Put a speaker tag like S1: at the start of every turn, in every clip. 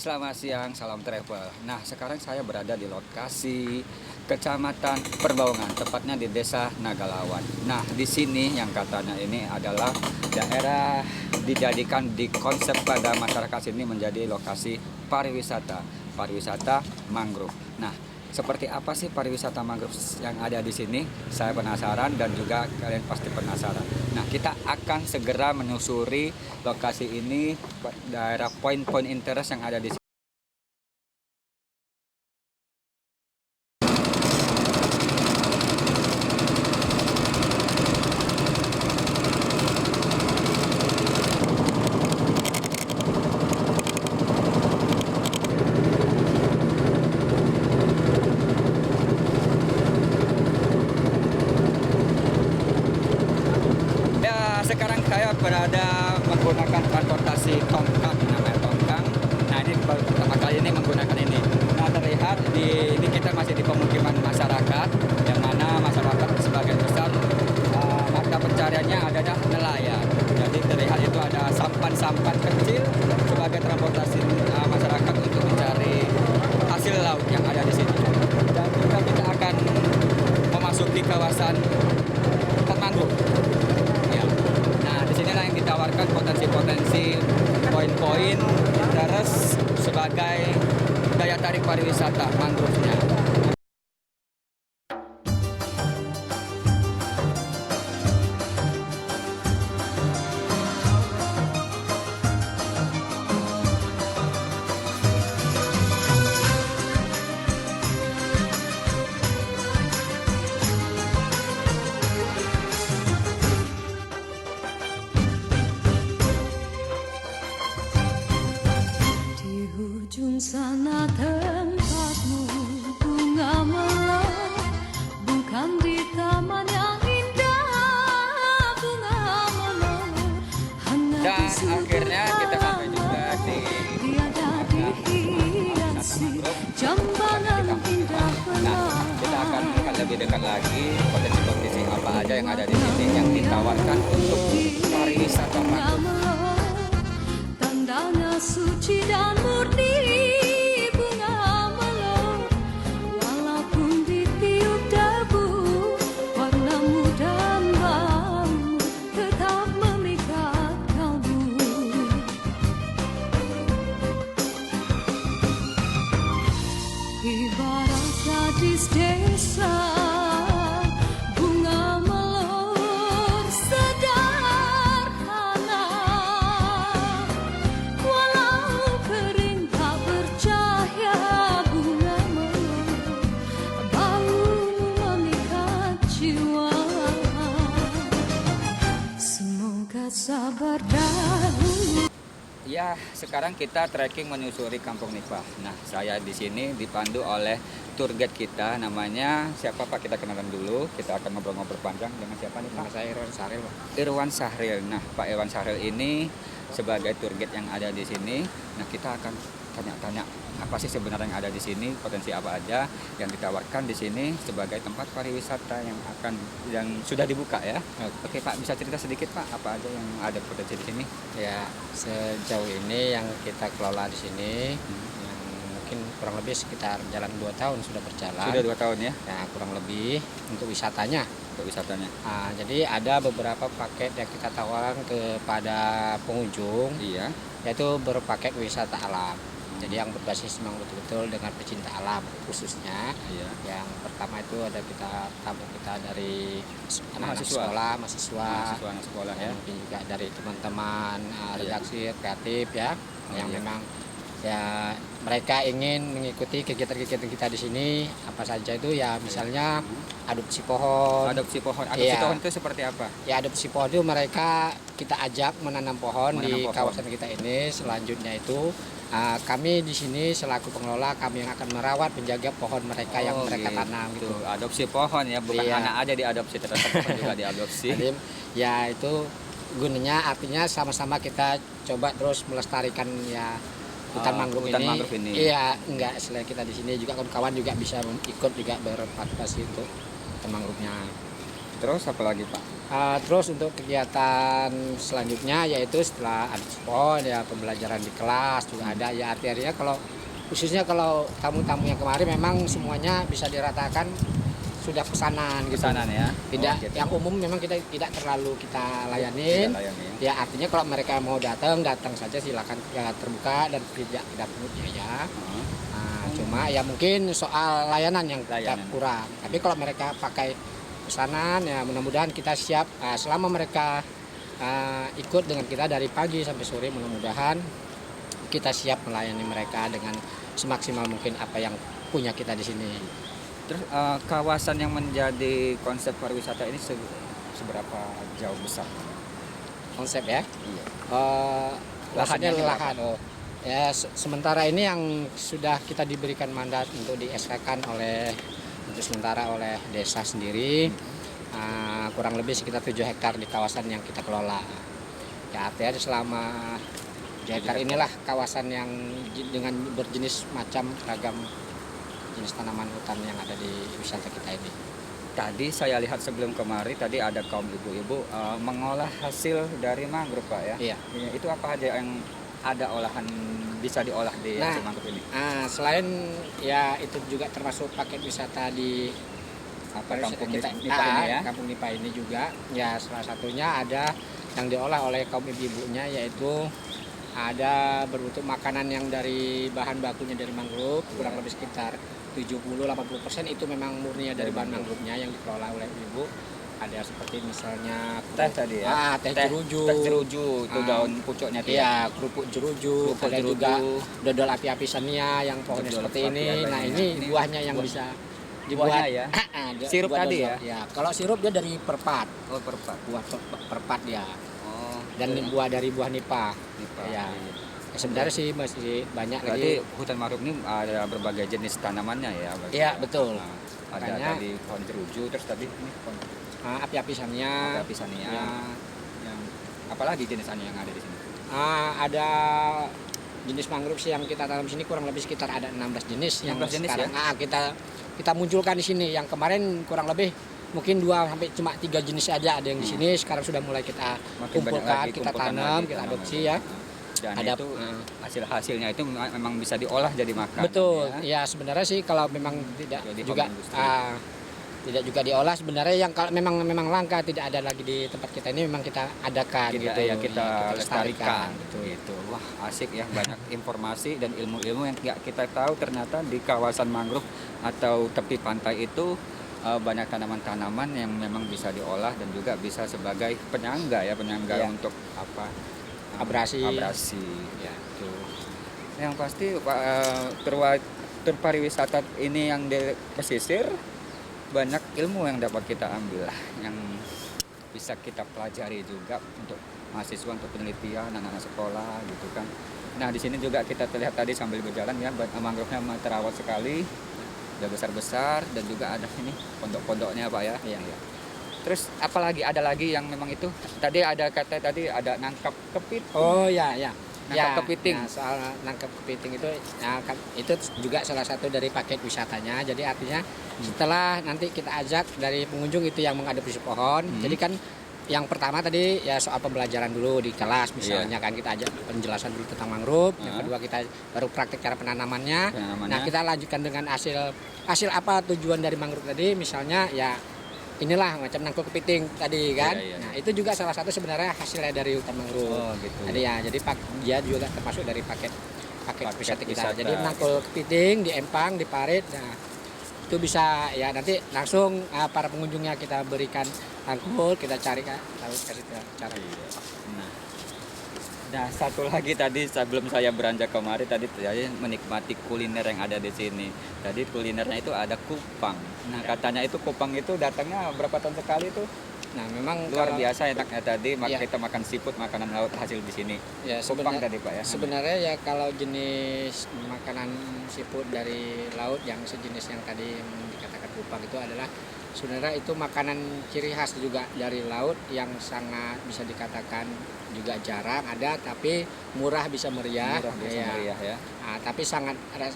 S1: selamat siang, salam travel. Nah, sekarang saya berada di lokasi Kecamatan Perbaungan, tepatnya di Desa Nagalawan. Nah, di sini yang katanya ini adalah daerah dijadikan di konsep pada masyarakat sini menjadi lokasi pariwisata mangrove. Nah, seperti apa sih pariwisata mangrove yang ada di sini? Saya penasaran dan juga kalian pasti penasaran. Nah, kita akan segera menyusuri lokasi ini, daerah poin-poin interest yang ada di sini. Sekarang saya berada menggunakan transportasi tongkang, namanya tongkang. Nah, ini baru pertama kali ini menggunakan ini. Nah, terlihat ini kita masih di pemukiman masyarakat, yang mana masyarakat sebagian besar mata pencariannya adalah nelayan. Jadi terlihat itu ada sampan-sampan kecil sebagai transportasi masyarakat untuk mencari hasil laut yang ada di sini. Dan juga kita akan memasuki kawasan mangrove. Disinilah yang ditawarkan potensi-potensi poin-poin interest sebagai daya tarik pariwisata mangrove-nya.
S2: Sana tempatmu bunga melar, bukan di taman yang indah bunga melar.
S1: Dan akhirnya kita sampai juga di
S2: jambangan indah.
S1: Nah, kita akan melihat lebih dekat lagi potensi-potensi apa aja yang ada di sini yang ditawarkan untuk pariwisata mangrove.
S2: Tandanya suci dan murni. Ibarat gadis desa, bunga melor sederhana. Walau kering tak bercahaya, bunga melor baumu memikat jiwa. Semoga sabar dahulu.
S1: Ya, sekarang kita trekking menyusuri Kampung Nipah. Nah, saya di sini dipandu oleh tour guide kita, namanya siapa Pak? Kita kenalan dulu. Kita akan ngobrol-ngobrol panjang dengan siapa nih Pak?
S3: Nama saya Irwan Sahril, Pak.
S1: Irwan Sahril. Nah, Pak Irwan Sahril ini sebagai tour guide yang ada di sini. Nah, kita akan tanya-tanya apa sih sebenarnya yang ada di sini, potensi apa aja yang ditawarkan di sini sebagai tempat pariwisata yang sudah dibuka ya. Oke Pak, bisa cerita sedikit Pak, apa aja yang ada potensi di sini?
S3: Ya, sejauh ini yang kita kelola di sini yang mungkin kurang lebih sekitar jalan 2 tahun sudah berjalan.
S1: Sudah 2 tahun ya?
S3: Ya, kurang lebih untuk wisatanya.
S1: Untuk wisatanya.
S3: Nah, jadi ada beberapa paket yang kita tawarkan kepada pengunjung.
S1: Iya.
S3: Yaitu berpaket wisata alam. Jadi yang berbasis memang betul-betul dengan pecinta alam khususnya.
S1: Iya.
S3: Yang pertama itu ada tamu kita dari anak-anak mahasiswa
S1: anak sekolah ya.
S3: Mungkin juga dari teman-teman redaksi kreatif ya, yang memang ya mereka ingin mengikuti kegiatan-kegiatan kita di sini apa saja itu ya, misalnya adopsi pohon.
S1: Adopsi pohon itu seperti apa?
S3: Ya, adopsi pohon itu mereka kita ajak menanam pohon di kawasan kita ini. Selanjutnya itu kami di sini selaku pengelola, kami yang akan merawat, menjaga pohon mereka yang mereka tanam gitu.
S1: Adopsi pohon ya, bukan anak aja diadopsi, ternyata pohon juga diadopsi.
S3: Jadi ya itu gunanya, artinya sama-sama kita coba terus melestarikan ya hutan mangrove ini. Iya, enggak selain kita di sini juga kawan-kawan juga bisa ikut juga berpartisipasi untuk hutan mangrove-nya.
S1: Terus apa lagi Pak?
S3: Terus untuk kegiatan selanjutnya yaitu setelah ada spon ya pembelajaran di kelas juga ada ya, artinya kalau khususnya kalau tamu-tamu yang kemarin memang semuanya bisa diratakan sudah pesanan gitu.
S1: Pesanan ya.
S3: Tidak,
S1: Oh, gitu.
S3: yang umum memang kita tidak terlalu kita layanin.
S1: Tidak layanin.
S3: Ya artinya kalau mereka mau datang saja silakan, ya terbuka dan tidak pungut biaya. Cuma ya mungkin soal layanan yang kita
S1: Layanan.
S3: kurang. Tapi kalau mereka pakai pesanan ya mudah-mudahan kita siap, selama mereka ikut dengan kita dari pagi sampai sore, mudah-mudahan kita siap melayani mereka dengan semaksimal mungkin apa yang punya kita di sini.
S1: Terus kawasan yang menjadi konsep pariwisata ini seberapa jauh besar?
S3: Konsep ya.
S1: Iya.
S3: Lahannya
S1: Lahannya
S3: lahan. Ya sementara ini yang sudah kita diberikan mandat untuk di-SK-kan untuk sementara oleh desa sendiri, kurang lebih sekitar 7 hektar di kawasan yang kita kelola. Ya artinya selama 7 hektar inilah kawasan yang dengan berjenis macam ragam jenis tanaman hutan yang ada di wisata kita ini.
S1: Tadi saya lihat sebelum kemari tadi ada kaum ibu-ibu mengolah hasil dari mangrove, Pak ya.
S3: Iya.
S1: Iya, itu apa aja yang ada olahan bisa diolah di
S3: Nah,
S1: hasil mangrove ini?
S3: Selain ya itu juga termasuk paket wisata di
S1: Kampung
S3: kita,
S1: Nipa ini ya.
S3: Kampung Nipa ini juga ya, salah satunya ada yang diolah oleh kaum ibu-ibunya, yaitu ada berbentuk makanan yang dari bahan bakunya dari mangrove, kurang lebih sekitar 70-80% itu memang murni dari bahan mangrove-nya yang dikelola oleh ibu. Ada seperti misalnya
S1: Teh tadi ya.
S3: teh jeruju.
S1: Teh jeruju itu daun pucuknya itu.
S3: Iya, kerupuk jeruju,
S1: Kerupuk
S3: ada
S1: jeruju.
S3: juga dodol api-api sania yang pohonnya
S1: Dodol
S3: seperti
S1: api-api
S3: ini. Nah,
S1: ini.
S3: ini
S1: Ini
S3: buahnya yang
S1: buah-
S3: bisa
S1: buahnya
S3: dibuat
S1: ya? Sirup
S3: buat
S1: tadi
S3: dodol. Ya, kalau sirup dia dari perpat,
S1: Oh, perpat.
S3: buah perpat dia.
S1: Oh.
S3: Dan buah dari buah nipa.
S1: Nipa.
S3: Ya. Ya, sebenarnya sih masih banyak
S1: Berarti
S3: lagi.
S1: hutan mangrove ini ada berbagai jenis tanamannya ya? berarti
S3: Iya,
S1: ya?
S3: betul.
S1: Nah, ada
S3: Makanya-
S1: tadi pohon jeruju, terus tadi ini pohon
S3: Api-api sania.
S1: api sania.
S3: Ya.
S1: Yang apalagi jenis sania yang ada di sini?
S3: Ada jenis mangrove sih yang kita tanam sini kurang lebih sekitar ada 16 jenis yang
S1: 16 jenis
S3: sekarang kita munculkan di sini. Yang kemarin kurang lebih mungkin 2 sampai cuma 3 jenis aja ada yang di sini. Sekarang sudah mulai kita
S1: Makin banyak
S3: kumpulkan,
S1: lagi,
S3: kita
S1: kumpulkan
S3: tanam,
S1: lagi,
S3: kita
S1: tanam
S3: adopsi
S1: lagi.
S3: ya.
S1: Dan
S3: Ada-
S1: itu hasilnya itu memang bisa diolah jadi makan.
S3: Betul.
S1: Ya.
S3: Ya sebenarnya sih kalau memang tidak
S1: Jadi
S3: juga
S1: home industry.
S3: tidak juga diolah, sebenarnya yang kalau memang langka tidak ada lagi di tempat kita ini, memang kita adakan
S1: kita,
S3: gitu.
S1: ya, kita lestarikan
S3: gitu.
S1: gitu. Wah, asik ya, banyak informasi dan ilmu-ilmu yang nggak kita tahu ternyata di kawasan mangrove atau tepi pantai itu banyak tanaman-tanaman yang memang bisa diolah dan juga bisa sebagai penyangga
S3: Iya.
S1: untuk apa?
S3: Abrasi.
S1: Ya, itu. Yang pasti terpariwisata ini yang di pesisir banyak ilmu yang dapat kita ambil lah, yang bisa kita pelajari juga untuk mahasiswa, untuk penelitian anak-anak sekolah gitu kan. Nah di sini juga kita terlihat tadi sambil berjalan ya, mangrove-nya terawat sekali, udah besar-besar, dan juga ada ini pondok-pondoknya Pak ya.
S3: Iya, iya.
S1: Terus apalagi ada lagi yang memang itu tadi ada kata tadi ada nangkap kepit.
S3: Oh ya ya.
S1: Nangkap kepiting.
S3: Nah, soal nangkap kepiting itu itu juga salah satu dari paket wisatanya. Jadi artinya setelah nanti kita ajak dari pengunjung itu yang mengadopsi pohon. Jadi kan yang pertama tadi ya soal pembelajaran dulu di kelas misalnya kan kita ajak penjelasan dulu tentang mangrove. Yang kedua kita baru praktek cara penanamannya. Nah, kita lanjutkan dengan hasil apa tujuan dari mangrove tadi, misalnya ya inilah macam nangkep kepiting tadi kan.
S1: Iya, iya.
S3: Nah, itu juga salah satu sebenarnya hasilnya dari hutan mangrove.
S1: Oh gitu.
S3: Jadi ya, jadi dia juga termasuk dari paket
S1: Paket
S3: wisata kita.
S1: wisata.
S3: Jadi nangkul kepiting, di empang, di parit. Nah, itu bisa ya nanti langsung para pengunjungnya kita berikan nangkul, kita cari kan, tahu kasih cara.
S1: Nah, satu lagi tadi sebelum saya beranjak kemari tadi saya menikmati kuliner yang ada di sini. Tadi kulinernya itu ada kupang. Nah, katanya itu kupang itu datangnya berapa tahun sekali tuh?
S3: Nah, memang
S1: Luar
S3: kalau-
S1: biasa enaknya tadi
S3: Iya.
S1: kita makan seafood, makanan laut hasil di sini.
S3: Ya,
S1: Kupang tadi Pak ya.
S3: sebenarnya ya kalau jenis makanan seafood dari laut yang sejenis yang tadi dikatakan kupang itu adalah sebenarnya itu makanan ciri khas juga dari laut yang sangat bisa dikatakan juga jarang ada, tapi murah bisa meriah.
S1: Murah biasa
S3: Iya.
S1: meriah ya.
S3: Nah, tapi sangat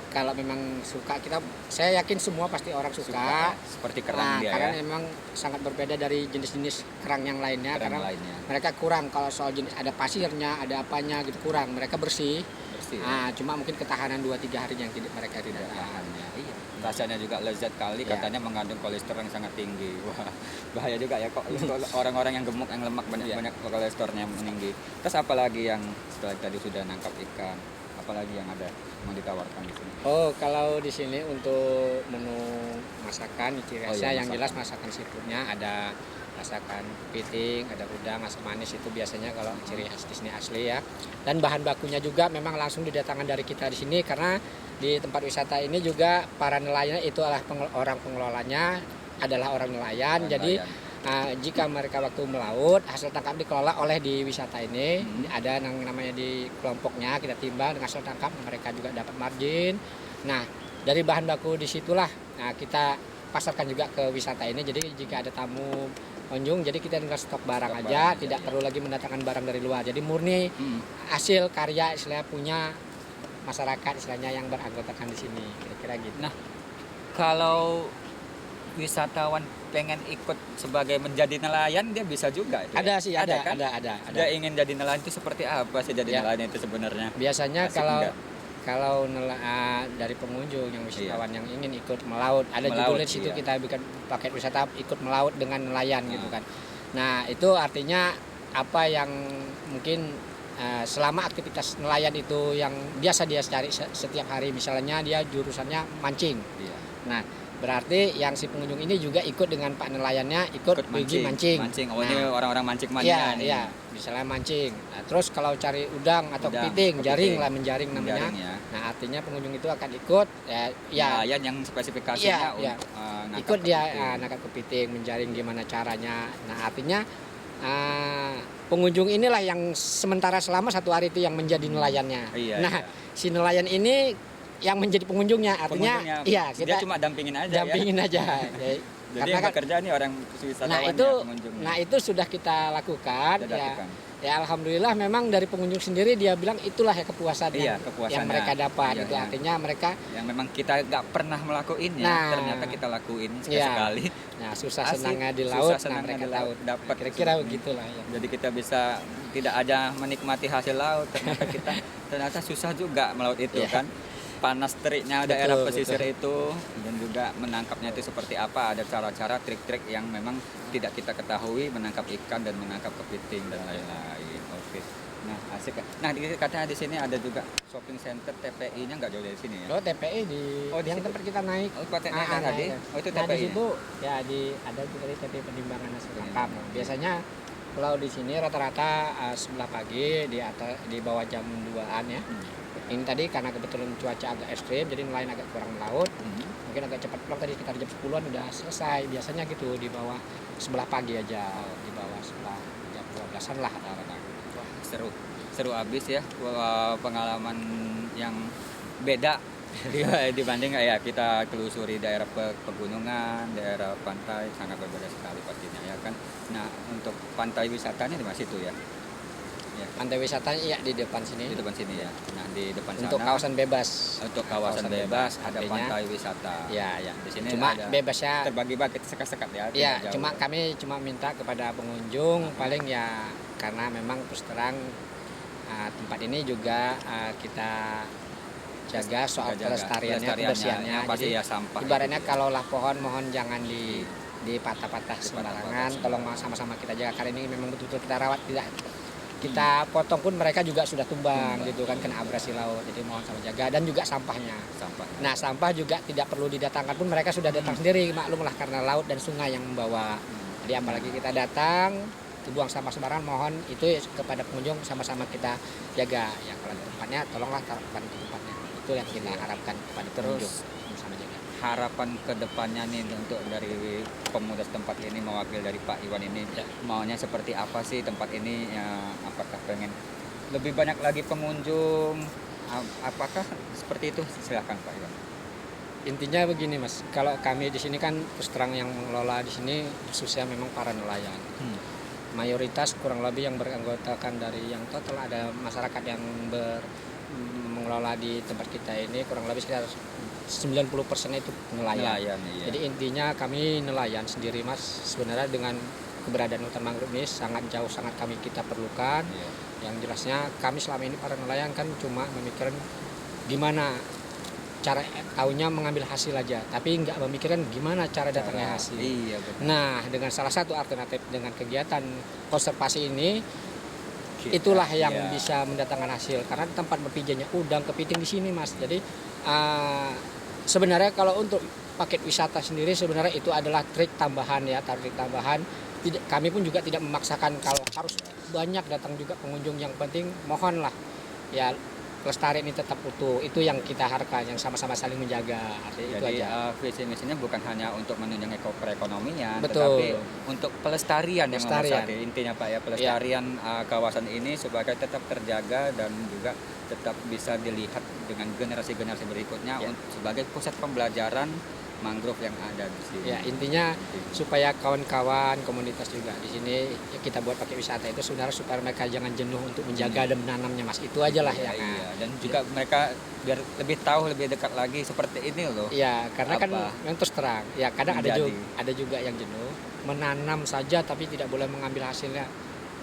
S3: kalau memang suka saya yakin semua pasti orang suka.
S1: Seperti kerang dia
S3: karena
S1: ya.
S3: memang sangat berbeda dari jenis-jenis kerang yang lainnya,
S1: Kerang
S3: karena
S1: lainnya.
S3: mereka kurang kalau soal jenis ada pasirnya, ada apanya gitu kurang. Mereka bersih.
S1: Bersih. Ya.
S3: Nah, cuma mungkin ketahanan 2-3 hari yang mereka tidak tahan.
S1: Ya. Iya. Rasanya juga lezat kali,
S3: Iya.
S1: katanya mengandung kolesterol yang sangat tinggi. Wah, bahaya juga ya kok orang-orang yang gemuk yang lemak banyak kolesterolnya tinggi. Terus apalagi yang setelah tadi sudah nangkap ikan, apalagi yang ada mau ditawarkan di sini?
S3: Oh, kalau di sini untuk menu masakan ciri
S1: Oh,
S3: khasnya
S1: iya,
S3: yang
S1: masakan.
S3: jelas masakan seafoodnya ada masakan kepiting, ada udang, asam manis itu biasanya kalau ciri khas di sini asli ya. Dan bahan bakunya juga memang langsung didatangkan dari kita di sini karena di tempat wisata ini juga para nelayan itu adalah orang pengelolanya adalah orang nelayan. Jadi jika mereka waktu melaut hasil tangkap dikelola oleh di wisata ini ada yang namanya di kelompoknya kita timbang dengan hasil tangkap mereka juga dapat margin. Nah dari bahan baku disitulah kita pasarkan juga ke wisata ini. Jadi jika ada tamu pengunjung jadi kita tinggal stok barang
S1: Stok
S3: aja,
S1: barang
S3: tidak
S1: aja,
S3: perlu lagi mendatangkan barang dari luar. Jadi murni hasil karya istilahnya punya masyarakat istilahnya yang beranggotakan di sini kira-kira gitu.
S1: Nah, kalau wisatawan pengen ikut sebagai menjadi nelayan dia bisa juga itu.
S3: Ada
S1: ya?
S3: sih, ada,
S1: kan?
S3: ada.
S1: Dia ingin jadi nelayan itu seperti apa sih jadi
S3: Ya.
S1: nelayan itu sebenarnya?
S3: Biasanya
S1: Asik
S3: kalau
S1: enggak?
S3: dari pengunjung yang wisatawan yang ingin ikut melaut, ada
S1: Melaut,
S3: judulnya di situ
S1: iya.
S3: kita bikin paket wisata ikut melaut dengan nelayan gitu kan. Nah itu artinya apa yang mungkin selama aktivitas nelayan itu yang biasa dia cari setiap hari, misalnya dia jurusannya mancing.
S1: Iya.
S3: Nah berarti yang si pengunjung ini juga ikut dengan pak nelayannya ikut pergi mancing.
S1: Oh, ini
S3: Nah,
S1: orang-orang mancing mania
S3: iya,
S1: nih.
S3: iya, misalnya mancing. Nah, terus kalau cari udang atau
S1: Udang,
S3: kepiting, jaring
S1: kepiting.
S3: lah menjaring namanya.
S1: Menjaring, ya.
S3: Nah, artinya pengunjung itu akan ikut ya
S1: Nelayan yang spesifikasinya
S3: Iya, iya.
S1: nangkap
S3: ikut dia
S1: kepiting.
S3: nangkap kepiting, menjaring gimana caranya. Nah, artinya pengunjung inilah yang sementara selama 1 hari itu yang menjadi nelayannya.
S1: Iya,
S3: Nah,
S1: iya.
S3: si nelayan ini yang menjadi pengunjungnya, artinya
S1: Pengunjungnya,
S3: iya
S1: dia
S3: kita
S1: cuma dampingin aja
S3: dampingin aja. Ya,
S1: Jadi
S3: karena
S1: yang
S3: kan-
S1: bekerja nih orang wisatawan
S3: Nah itu,
S1: pengunjungnya.
S3: itu sudah kita lakukan.
S1: Sudah lakukan.
S3: Ya alhamdulillah memang dari pengunjung sendiri dia bilang itulah ya kepuasan
S1: Iya,
S3: yang
S1: kepuasannya.
S3: mereka dapat.
S1: Iya,
S3: Itu
S1: iya.
S3: artinya mereka
S1: yang memang kita nggak pernah melakukannya,
S3: Nah.
S1: ternyata kita lakuin
S3: Iya.
S1: sekali.
S3: susah
S1: Asik,
S3: senangnya di
S1: susah
S3: laut, nah
S1: senangnya
S3: mereka
S1: di
S3: tahu.
S1: laut, dapat
S3: Kira-kira
S1: sebenarnya.
S3: begitulah ya.
S1: Jadi kita bisa tidak ada menikmati hasil laut, ternyata susah juga melaut itu
S3: Iya.
S1: kan. Panas teriknya
S3: Betul,
S1: daerah pesisir
S3: betul.
S1: itu dan juga menangkapnya itu seperti apa, ada cara-cara trik-trik yang memang tidak kita ketahui menangkap ikan dan menangkap kepiting dan lain-lain. Oke. Nah, asik. Nah, katanya di sini ada juga shopping center TPI-nya nggak jauh dari sini ya?
S3: Lo TPI di
S1: Oh, di
S3: yang
S1: situ.
S3: tempat kita naik.
S1: Oh, Pak naik tadi.
S3: iya.
S1: Oh, itu
S3: Nah, di
S1: TPI-nya.
S3: situ ya ada juga di TPI penimbangan hasil
S1: Iya.
S3: tangkap. Nah, biasanya kalau di sini rata-rata sebelah pagi di bawah jam 2-an ya. Ini tadi karena kebetulan cuaca agak ekstrim jadi nelayan agak kurang melaut. Mungkin agak cepat pulang tadi sekitar jam 10-an udah selesai. Biasanya gitu di bawah sebelah pagi aja, di bawah sebelah jam 12-an lah rata-rata.
S1: Wah, seru abis ya. Wah, pengalaman yang beda dibanding ya kita telusuri daerah pegunungan, daerah pantai sangat berbeda sekali pastinya ya kan. Nah, untuk pantai wisatanya di mana situ ya? Ya,
S3: Pantai wisata iya di depan sini.
S1: di depan sini ya. Nah, di depan
S3: Untuk
S1: sana
S3: kawasan bebas.
S1: untuk kawasan bebas ada
S3: artinya-
S1: pantai wisata.
S3: Ya, ya.
S1: Di sini
S3: Cuma
S1: ada
S3: bebasnya
S1: terbagi-bagi sekat-sekat ya.
S3: ya,
S1: tidak jauh.
S3: cuma kami minta kepada pengunjung paling ya karena memang terus terang tempat ini juga kita jaga soal kelestariannya, kebersihannya.
S1: yang pasti
S3: Jadi
S1: ya sampah.
S3: ibaratnya
S1: itu.
S3: kalaulah pohon mohon jangan dipatah-patah sembarangan,
S1: Dipatah-patah
S3: tolong sama-sama kita jaga karena ini memang betul-betul kita rawat, tidak kita potong pun mereka juga sudah tumbang gitu kan kena abrasi laut, jadi mohon sama jaga dan juga sampahnya.
S1: sampah.
S3: Nah sampah juga tidak perlu didatangkan pun mereka sudah datang sendiri, maklumlah karena laut dan sungai yang membawa. Jadi apalagi kita datang buang sampah sembarangan, mohon itu kepada pengunjung sama-sama kita jaga. Ya kalau ada tempatnya tolonglah taruhkan di tempatnya. Itu yang kita harapkan kepada pengunjung sama jaga.
S1: Harapan kedepannya nih untuk dari pemuda setempat ini mewakil dari Pak Iwan ini maunya seperti apa sih tempat ini ya, apakah pengen lebih banyak lagi pengunjung apakah seperti itu, silakan Pak Iwan.
S3: Intinya begini Mas, kalau kami di sini kan terus terang yang mengelola di sini khususnya memang para nelayan. Mayoritas kurang lebih yang beranggotakan dari yang total ada masyarakat yang mengelola di tempat kita ini kurang lebih sekitar 90% itu nelayan.
S1: Nelayan, iya.
S3: Jadi intinya kami nelayan sendiri Mas, sebenarnya dengan keberadaan hutan mangrove ini sangat jauh sangat kita perlukan.
S1: Iya.
S3: Yang jelasnya kami selama ini para nelayan kan cuma memikirkan gimana cara tahunya mengambil hasil aja, tapi nggak memikirkan gimana cara datangnya hasil.
S1: Iya, betul.
S3: Nah, dengan salah satu alternatif dengan kegiatan konservasi ini, itulah yang
S1: Iya.
S3: bisa mendatangkan hasil. Karena tempat berpijaknya udang, kepiting di sini, Mas. Jadi sebenarnya kalau untuk paket wisata sendiri sebenarnya itu adalah trik tambahan ya, trik tambahan. Kami pun juga tidak memaksakan kalau harus banyak datang juga pengunjung. Yang penting mohonlah ya pelestarian ini tetap utuh, itu yang kita harapkan, yang sama-sama saling menjaga. Artinya
S1: Jadi
S3: itu aja.
S1: visi misinya bukan hanya untuk menunjang perekonomian,
S3: Betul.
S1: tetapi untuk pelestarian yang nomor
S3: Pelestarian.
S1: satu. Intinya Pak ya, pelestarian kawasan ini supaya tetap terjaga dan juga tetap bisa dilihat dengan generasi-generasi berikutnya
S3: Ya.
S1: sebagai pusat pembelajaran mangrove yang ada di sini.
S3: Ya, intinya supaya kawan-kawan komunitas juga di sini ya kita buat pakai wisata itu sebenarnya supaya mereka jangan jenuh untuk menjaga dan menanamnya Mas. Itu aja lah ya.
S1: Iya. Dan juga mereka biar lebih tahu lebih dekat lagi seperti ini loh.
S3: Iya, karena kan
S1: Apa?
S3: yang terus terang, ya kadang
S1: Menjadi.
S3: ada juga yang jenuh menanam saja tapi tidak boleh mengambil hasilnya.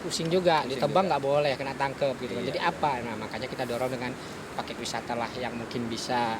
S3: Pusing juga,
S1: Pusing
S3: ditebang
S1: juga.
S3: nggak boleh, kena tangkep gitu kan.
S1: Iya,
S3: Jadi
S1: iya.
S3: apa? Nah, makanya kita dorong dengan paket wisata lah yang mungkin bisa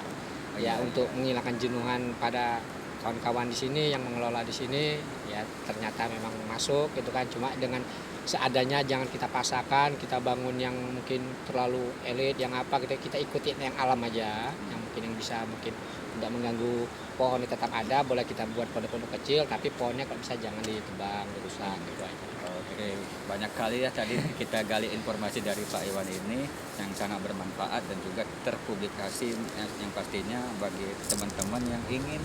S3: ya
S1: Iya,
S3: untuk menghilangkan jenuhan pada kawan-kawan di sini yang mengelola di sini ya ternyata memang masuk gitu kan, cuma dengan seadanya, jangan kita pasarkan, kita bangun yang mungkin terlalu elit yang apa kita ikutin yang alam aja, yang mungkin yang bisa mungkin tidak mengganggu pohon tetap ada, boleh kita buat pondok-pondok kecil tapi pohonnya kalau bisa jangan ditebang, dirusak gitu aja.
S1: Oke, banyak kali ya tadi kita gali informasi dari Pak Iwan ini yang sangat bermanfaat dan juga terpublikasi yang pastinya bagi teman-teman yang ingin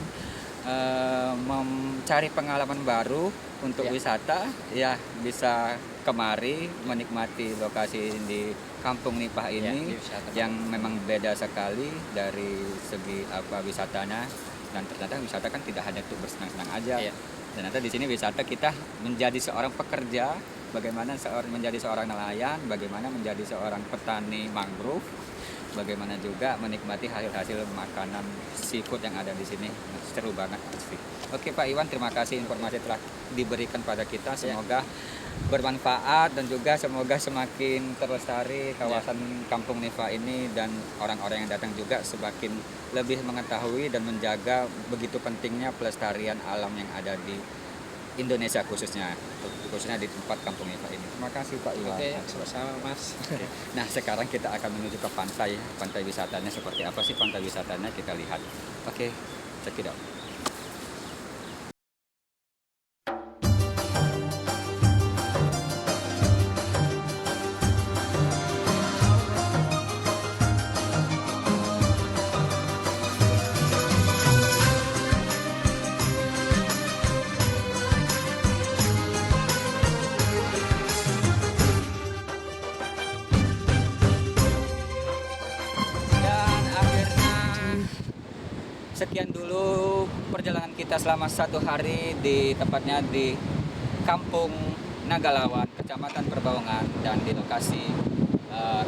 S1: mencari pengalaman baru untuk
S3: Ya.
S1: wisata ya bisa kemari menikmati lokasi di Kampung Nipah
S3: Ya,
S1: ini
S3: di wisata.
S1: yang memang beda sekali dari segi wisatanya, dan ternyata wisata kan tidak hanya untuk bersenang-senang aja.
S3: Iya.
S1: Ternyata di sini wisata kita menjadi seorang pekerja, bagaimana menjadi seorang nelayan, bagaimana menjadi seorang petani mangrove, bagaimana juga menikmati hasil-hasil makanan seafood yang ada di sini. Seru banget pasti. Oke Pak Iwan, terima kasih informasi telah diberikan pada kita. Semoga bermanfaat dan juga semoga semakin terlestari kawasan Kampung Nipah ini, dan orang-orang yang datang juga semakin lebih mengetahui dan menjaga begitu pentingnya pelestarian alam yang ada di Indonesia khususnya di tempat Kampung Nipah ini. Terima kasih Pak Iwan.
S3: Oke, sama-sama Mas.
S1: Oke. Nah sekarang kita akan menuju ke pantai wisatanya. Seperti apa sih pantai wisatanya, kita lihat. Oke, check it out. Dan akhirnya sekian dulu perjalanan kita selama 1 hari di tepatnya di Kampung Nagalawan, Kecamatan Perbaungan, dan di lokasi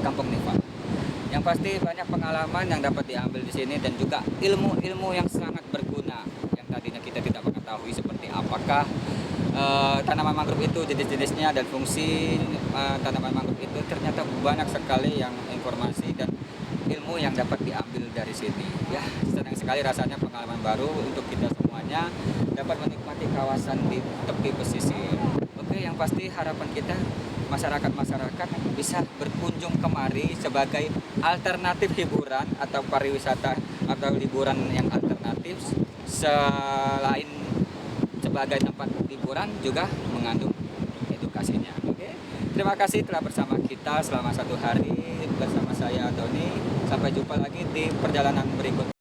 S1: Kampung Nipah. Yang pasti banyak pengalaman yang dapat diambil di sini dan juga ilmu-ilmu yang sangat berguna yang tadinya kita tidak mengetahui seperti apakah tanaman mangrove itu, jenis-jenisnya dan fungsi tanaman mangrove itu. Ternyata banyak sekali yang informasi dan ilmu yang dapat diambil dari sini. Ya, senang sekali rasanya pengalaman baru untuk kita semuanya dapat menikmati kawasan di tepi pesisir. Oke, yang pasti harapan kita masyarakat bisa berkunjung kemari sebagai alternatif hiburan atau pariwisata atau liburan yang alternatif, selain sebagai tempat liburan juga mengandung edukasinya. Oke, terima kasih telah bersama kita selama 1 hari bersama saya Doni. Sampai jumpa lagi di perjalanan berikutnya.